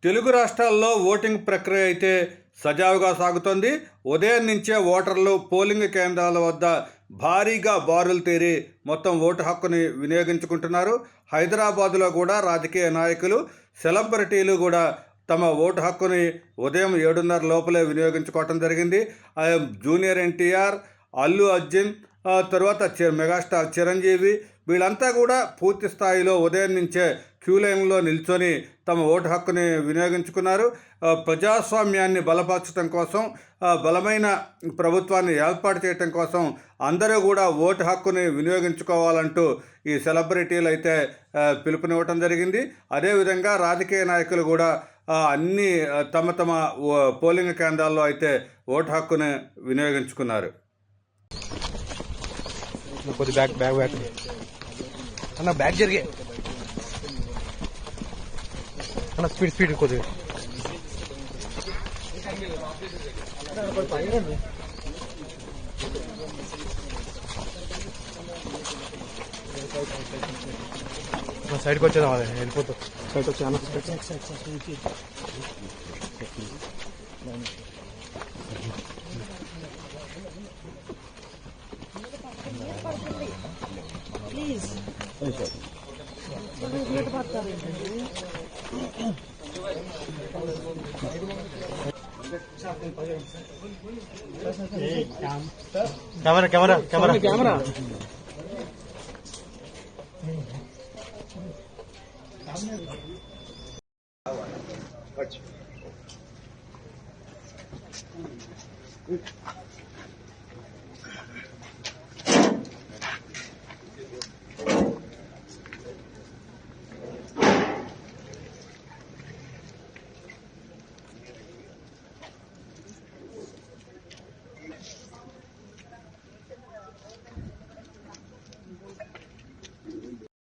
తెలుగు రాష్ట్రాల్లో ఓటింగ్ ప్రక్రియ అయితే సజావుగా సాగుతోంది. ఉదయం నుంచే ఓటర్లు పోలింగ్ కేంద్రాల వద్ద భారీగా బారులు తీరి మొత్తం ఓటు హక్కుని వినియోగించుకుంటున్నారు. హైదరాబాదులో కూడా రాజకీయ నాయకులు, సెలబ్రిటీలు కూడా తమ ఓటు హక్కుని ఉదయం 7:30 లోపలే వినియోగించుకోవటం జరిగింది. జూనియర్ ఎన్టీఆర్, అల్లు అర్జున్, తర్వాత మెగాస్టార్ చిరంజీవి వీళ్ళంతా కూడా పూర్తి స్థాయిలో ఉదయం నుంచే క్యూ లైన్లో నిల్చొని తమ ఓటు హక్కుని వినియోగించుకున్నారు. ప్రజాస్వామ్యాన్ని బలపరచడం కోసం, బలమైన ప్రభుత్వాన్ని ఏర్పాటు చేయడం కోసం అందరూ కూడా ఓటు హక్కుని వినియోగించుకోవాలంటూ ఈ సెలబ్రిటీలు అయితే పిలుపునివ్వటం జరిగింది. అదేవిధంగా రాజకీయ నాయకులు కూడా అన్ని తమ పోలింగ్ కేంద్రాల్లో అయితే ఓటు హక్కుని వినియోగించుకున్నారు. అన్న బ్యాగ్ జరిగే అన్న స్పీడ్ కొద్దిగా సైడ్కి వచ్చేదా వెళ్ళిపోతాం. సైడ్ వచ్చా please camera camera camera camera